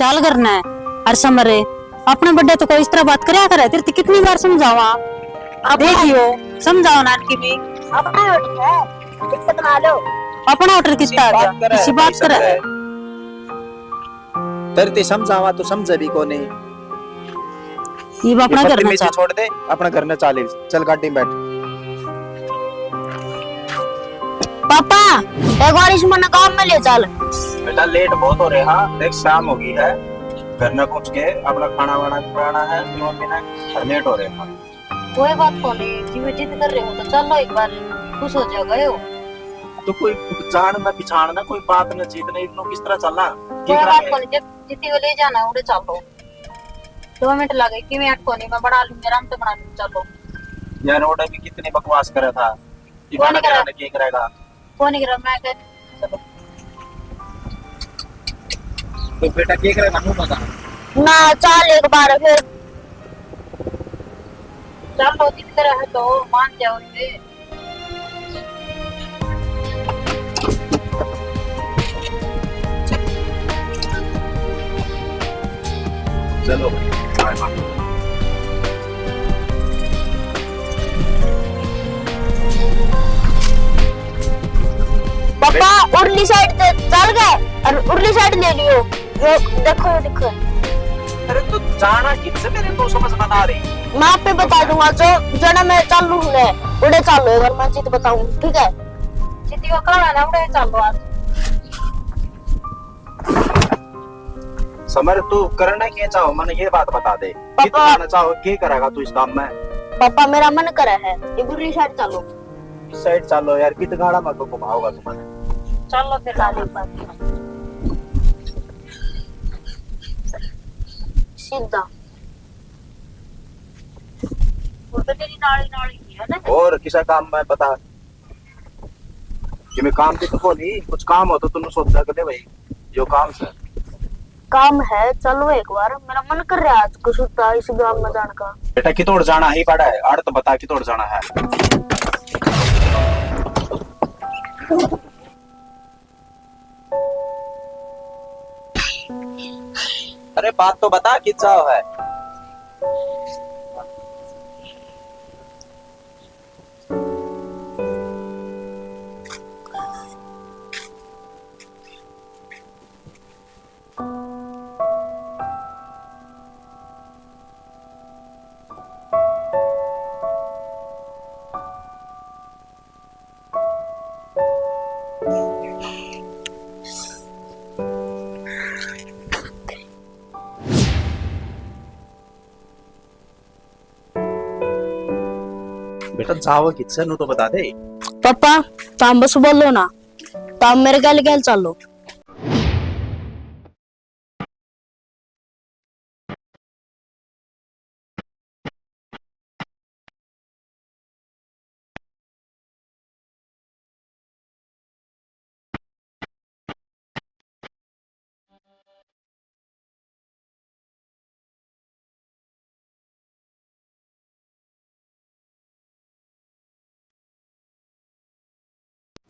चाल करना है। हर समरे अपने बड्डे तो कोई इस तरह बात करया करे, तेरे कितनी बार समझावा, देखियो समझाओ नानकी भी। अपना होटल है, दिक्कत ना लो। अपना होटल कितना आ गया, किसी बात करे तेरे ते समझावा तो समझे भी को नहीं। ये अपना घर में छोड़ दे, अपना घर में चाले चल, गाड़ी में बैठ। पापा एक बार इस मन काम में ले चल। बेटा लेट बहुत हो रहे, हाँ देख शाम हो गई है, घर में पहुंच के अपना खाना वाना खाना है, पीना है, लेट हो रहे हैं। कोई बात को नहीं, जिम्मे जिद कर रहे हो तो चलो एक बार, खुश हो जाओगे हो। तो कोई जान ना पिछाड़ ना, कोई बात ना जीत नहीं, इतना किस तरह चलना। कोई बात को नहीं, जब जितनी को ले जाना उड़े चलो। 2 मिनट लगे कि मैं को नहीं, मैं बड़ा लूंगी, आराम से बना लूंगी, चलो। यार ओडे भी कितनी बकवास करा था, कौन करा? क्या करेगा? कौन करा? मैं कह चलो तो बेटा क्या करेगा मुंह बता ना, चल एक बार फिर चलो, जिद तरह है तो मान जाओ इसे। चलो पापा उर्ली साइड से चल गए और उर्ली साइड ले लियो। ये देखो, ये देखो। अरे तो जाना किससे, मेरे को समझ बता रही। मैं आपको बता दूंगा, जो जना मैं चालू हूँ उड़े चालो, अगर मैं जित बताऊँ, ठीक है? जितनी को कहना ना उड़े चालो आज। समर तू करना क्या चाहो, मन ये बात बता दे, कितना चाहो, क्या करेगा तू इस काम में? पापा मेरा मन करे है ये उर्ली साइड चलो। इस साइड चलो यार, कितना गाड़ा मत घुमाओगा तुम्हारे। चलो फिर लाली पर सीधा। वो तो तेरी नाली नाली ही है ना। और किसा काम में बता कि मैं काम भी तो को नहीं, कुछ काम हो तो तुम सोचा कर दे भाई, जो काम से काम है, चलो एक बार, मेरा मन कर रहा है आज कुछ होता इस गांव में जाने का। बेटा कितोड़ जाना ही पड़ा है, आड़ तो बता कितोड़ जाना है। अरे बात तो बता कितना है। बेटा जाओ किससे नु तो बता दे। पापा तुम बस बोलो ना, तुम मेरे गल गल चलो।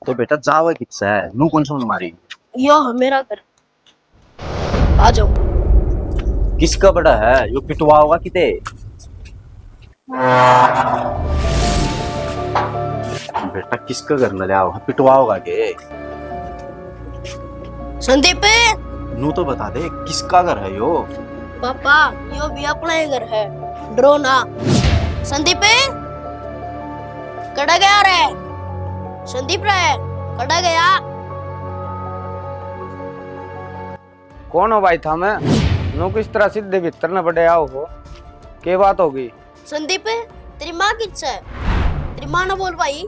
तो बेटा जाओ किससे है नु, कौन सा मारी यो मेरा घर, आ जाओ। किसका बड़ा है यो, पिटवा होगा किते। बेटा किसका घर न लिया होगा, पिटवा होगा के। संदीप नु तो बता दे किसका घर है यो। पापा यो भी अपना ही घर है, डरो ना। संदीप कड़ा गया रे, संदीप रे कड़ा गया। कौन हो भाई था मैं नो, किस तरह सीधे भीतर न बड़े आओ हो, के बात होगी? संदीप तेरी माँ किससे है? तेरी माँ ना बोल भाई।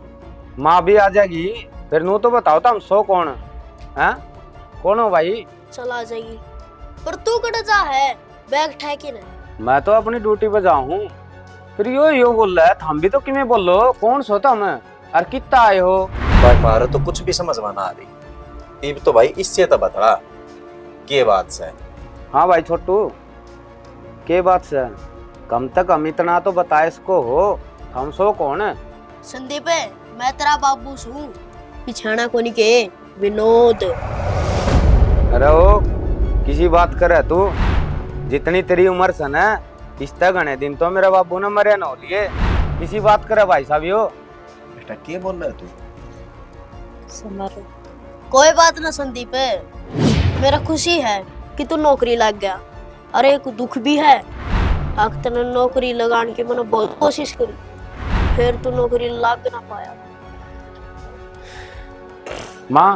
माँ भी आ जाएगी, फिर नू तो बताओ तुम सो कौन है, कौन हो भाई? चल आ जाएगी, पर तू कड़ा जा है, बैग ठेके नहीं। मैं तो अपनी ड्यूटी पे जाऊँ, फिर यो बोल रहा है, थम भी तो किमें बोलो, कौन सोता मैं और कितना आए हो? भाई मारो तो कुछ भी समझ में ना आ रही, तो भाई इससे तो बता के बात से। हाँ भाई छोटू, के बात से कम तक हम इतना तो बता इसको हो, हम सो कौन है? संदीप मैं तेरा बाबू हूँ, पिछाना कोनी के विनोद। अरे ओ किसी बात करे तू? जितनी तेरी उम्र सन है इस घने दिन तो मेरा बाबू ने मरे न हो लिए। किसी बात करे भाई साहब यो। बेटा क्या बोल रहा है तू? समर कोई बात ना संदीप, मेरा खुशी है कि तू नौकरी लग गया। अरे एक दुख भी है, आख तने नौकरी लगाने की मैंने बहुत कोशिश करी, फिर तू नौकरी लग ना पाया। माँ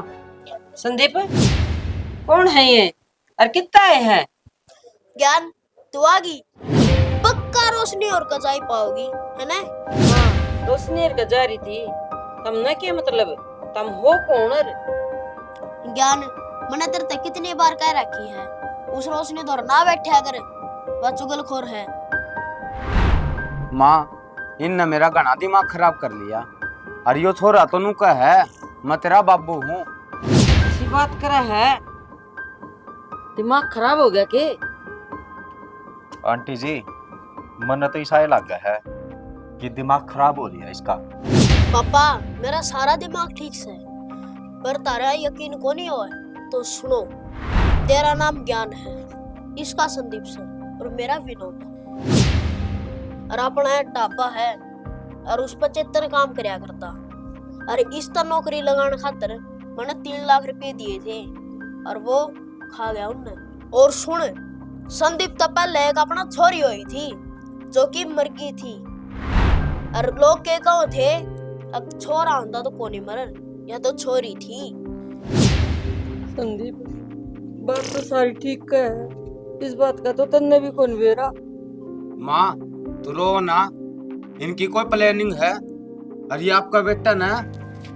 संदीप कौन है ये और कितना है? ज्ञान तू आ गई, पक्का रोशनी और कजाई पाओगी, है ना? हाँ, रोशनी का जा रही थी। तम ना क्या मतलब, तम हो कौन? ज्ञान मैंने तेरे तक कितनी बार कह रखी है, उस रोशनी तो ना बैठा कर, वह चुगलखोर है। माँ इनने मेरा घना दिमाग खराब कर लिया। और यो छोरा तो नु का है, मैं तेरा बाबू हूँ। ऐसी बात करा है, दिमाग खराब हो गया के? आंटी जी मन तो ऐसा लग गया है कि दिमाग खराब हो लिया इसका। पापा मेरा सारा दिमाग ठीक से है, पर तारा यकीन को नहीं हो तो सुनो। तेरा नाम ज्ञान है, इसका संदीप सर और मेरा विनोद है। और अपना ढाबा है और उस पर चेतन काम करया करता। और इस तरह नौकरी लगाने खातर मैंने 3 लाख रुपए दिए थे और वो खा गया उनने। और सुन, संदीप तो पहले एक अपना छोरी हुई थी जो कि मर गई थी, और लोग के कहो थे अब छोरा होता तो कोनी मरन, या तो छोरी थी। संदीप बात तो सारी ठीक है, इस बात का तो तन्ने भी कौन बेरा। माँ तू रो ना, इनकी कोई प्लानिंग है। और ये आपका बेटा ना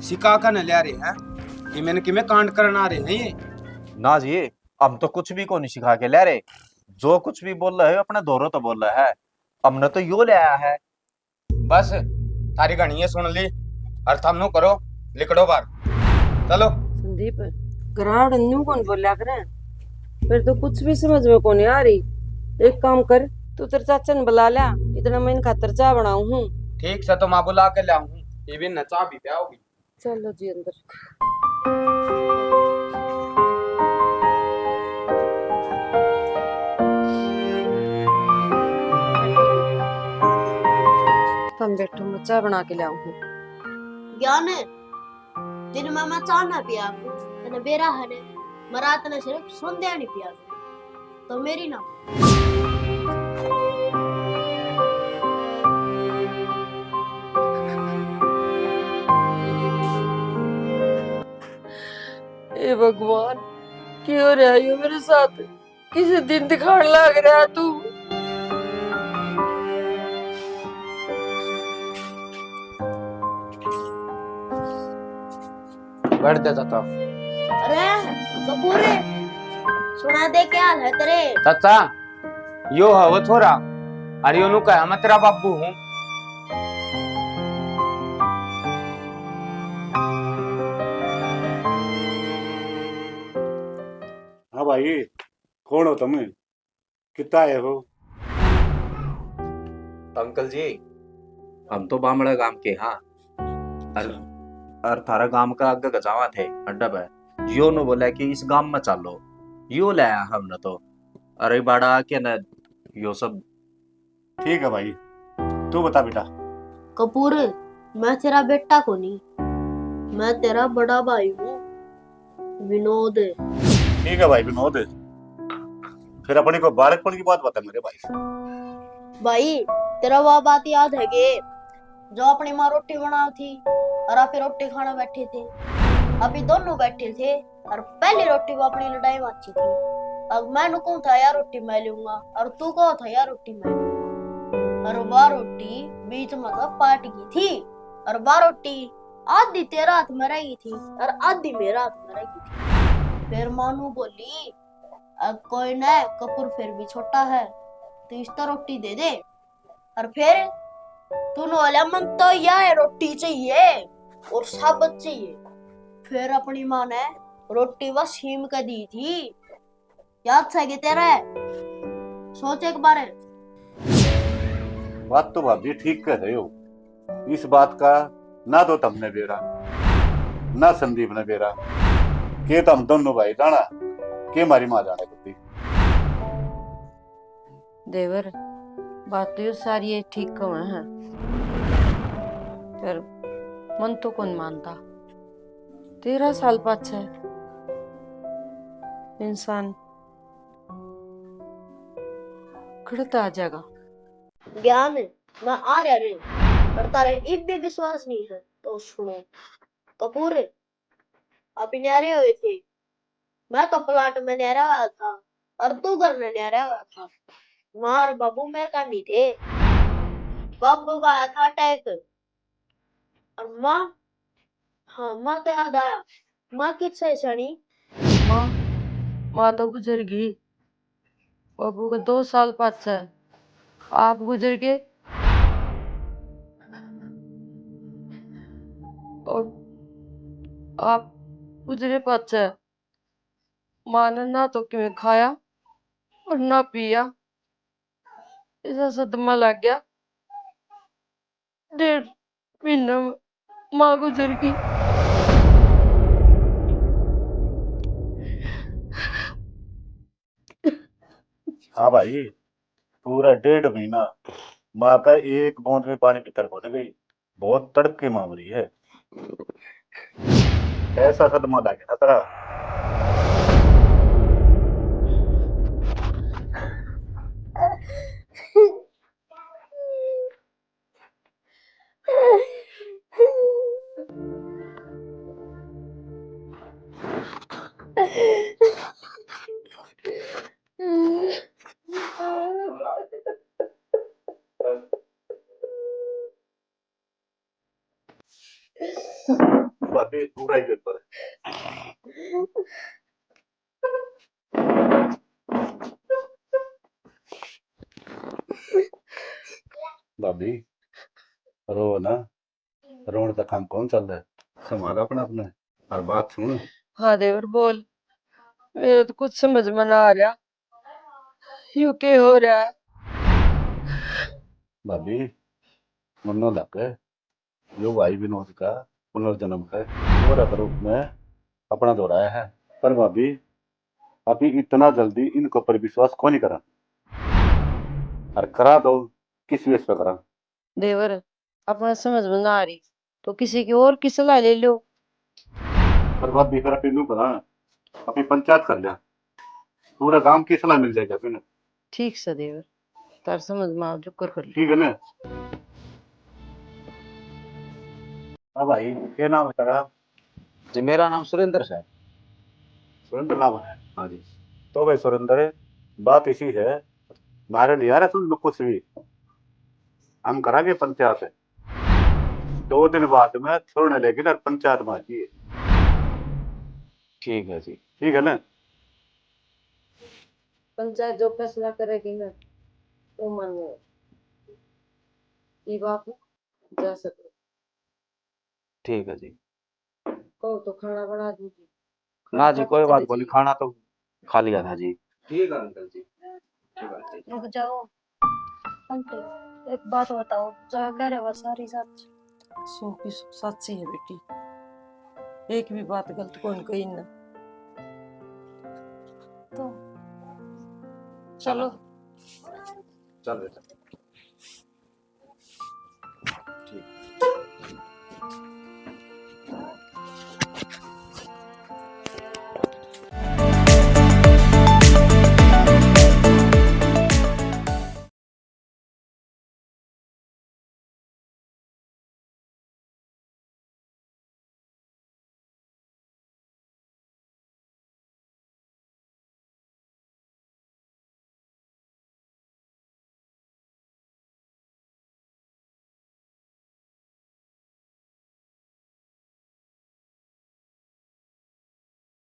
सिखा कर न ले रहे हैं कि मैंने कि मैं कांड करना आ रहे हैं ये। ना जी हम तो कुछ भी को नहीं सिखा के ले रहे, जो कुछ भी बोल रहा है अपने दोनों तो बोल रहा है। हमने तो यो ले आया है। बस थारी घनी सुन ली और थम नु करो, लिखड़ो बार चलो। संदीप ग्राहक न्यू कौन बोलिया करे, फिर तो कुछ भी समझ में कौन आ रही। एक काम कर, तू तेरे चाचा ने बुला लिया, इतना मैं इन खातर चाय बनाऊ हूँ। ठीक से तो माँ बुला के लाऊं, ये भी नचा भी पियाओगी। चलो जी अंदर। तुम बैठो, मैं चाय बना के लाऊं हूँ। ज्ञान दिन में मैं चाह ना पिया तने बेरा हने, मरात ने सिर्फ संध्या नहीं पिया तो मेरी ना। ए भगवान क्यों हो रहा है मेरे साथ, किसी दिन दिखाने लग रहा है तू। बैठ जा चाचा। अरे कपूर सुना दे क्या हाल है तेरे? चाचा यो है वो छोरा, अरे यो नु कहा मैं तेरा बाबू हूँ। हाँ भाई कौन हो तुम, कितना आए हो? अंकल जी हम तो बामड़ा गांव के। हाँ और थारा गांव का आगे गजावा थे अड्डा पे, यो ने बोला कि इस गांव में चलो, यो लाया हमने तो। अरे बाड़ा के न यो सब। ठीक है भाई, तू बता बेटा। कपूर मैं तेरा बेटा को नहीं, मैं तेरा बड़ा भाई हूँ विनोद। ठीक है भाई विनोद, फिर अपने को बालकपन की बात बता मेरे भाई। भाई तेरा वो बात याद है के जो अपनी माँ रोटी बनाई थी और आप रोटी खाना बैठे थे, अभी दोनों बैठे थे और पहली रोटी वो अपनी लड़ाई में अच्छी थी। अब मैंने कौन था यार रोटी मैं लूंगा और तू कौन था यार रोटी मैं लूंगा, और वह रोटी बीच में तो पाट गई थी और वह रोटी आधी तेरा हाथ में रही थी और आधी मेरा हाथ में रही थी। फिर मानू बोली अब कोई ना, कपूर फिर भी छोटा है तो इस तरह रोटी दे दे। और फिर तूने बोला मन तो यह रोटी चाहिए और साबत चाहिए। फिर अपनी माँ ने रोटी बस हिम कर दी थी, याद है कि तेरा? सोच एक बार। बात तो भाभी ठीक कह रहे हो, इस बात का ना तो तुमने बेरा ना संदीप ने बेरा, के तुम दोनों भाई जाना के मारी माँ जाने कुत्ती। देवर बात तो ये सारी ये ठीक कम है, पर मन तो कौन मानता। 13 साल पाछे इंसान खड़ता आ जाएगा। ज्ञान मैं आ रहा रे, पर तारे एक भी विश्वास नहीं है तो सुनो। कपूर आप ही न्यारे हुए थे, मैं तो प्लाट में न्यारा हुआ था और तू घर में न्यारा हुआ था। मार बाबू मेरे का नहीं थे, बाबू का आया था अटैक। और माँ, हाँ माँ तो याद आया, माँ किससे सनी। माँ माँ तो गुजर गई, बाबू का 2 साल पाछे आप गुजर गए, और आप गुजरे पाछे माँ ने ना तो किमें खाया और ना पिया। ऐसा सदमा लग गया, 1.5 महीने में माँ गुजर गई। हाँ भाई, पूरा 1.5 महीना माँ का एक बूंद में पानी पीकर पड़ गई। बहुत तड़प माँ मरी है। ऐसा सदमा लगे ना तेरा। भाभी पूरा ही पेपर भाभी रो ना, रोन तक हम कौन चल रहा है। संभाल अपना अपना और बात सुन। हाँ देवर बोल, मेरे तो कुछ समझ में ना आ रहा, यू के हो रहा है। भाभी मनो लग जो भाई विनोद का पुनर्जन्म है और रूप में अपना दोहराया है। पर भाभी अभी इतना जल्दी इनको पर विश्वास कौन नहीं करा, और करा दो किस बेस पे करा। देवर अपना समझ में ना आ रही तो किसी की और की सलाह ले लो। पर भाभी फिर अपनी नू करा, अपनी पंचायत कर लिया, पूरा गांव की सलाह मिल जाएगी अपने। ठीक से देवर, तार समझ में आओ जो कर ली। ठीक है ना। हाँ भाई क्या नाम है तेरा। जी मेरा नाम सुरेंद्र है। सुरेंद्र नाम है। हाँ जी। तो भाई सुरेंद्र, बात इसी है, मारे नहीं आ रहा तुम लोग कुछ भी, हम करांगे पंचायत। 2 दिन बाद में छोड़ने लेगी ना पंचायत में आती है। ठीक है जी। ठीक है ना। पंचायत जो फैसला करेगी ना तो मन ये बात जा सके। ठीक है जी। कहो तो खाना बना दूंगी। ना जी कोई बात चले नहीं, जाइए। खाना तो खा लिया था जी। ठीक है अंकल जी। ठीक है जी। रुक जाओ अंकल, एक बात बताओ, जो कह रहे हो सारी सच। 100 की 100 सच्ची है बेटी, एक भी बात गलत कौन कही ना। तो चलो। चल बेटा।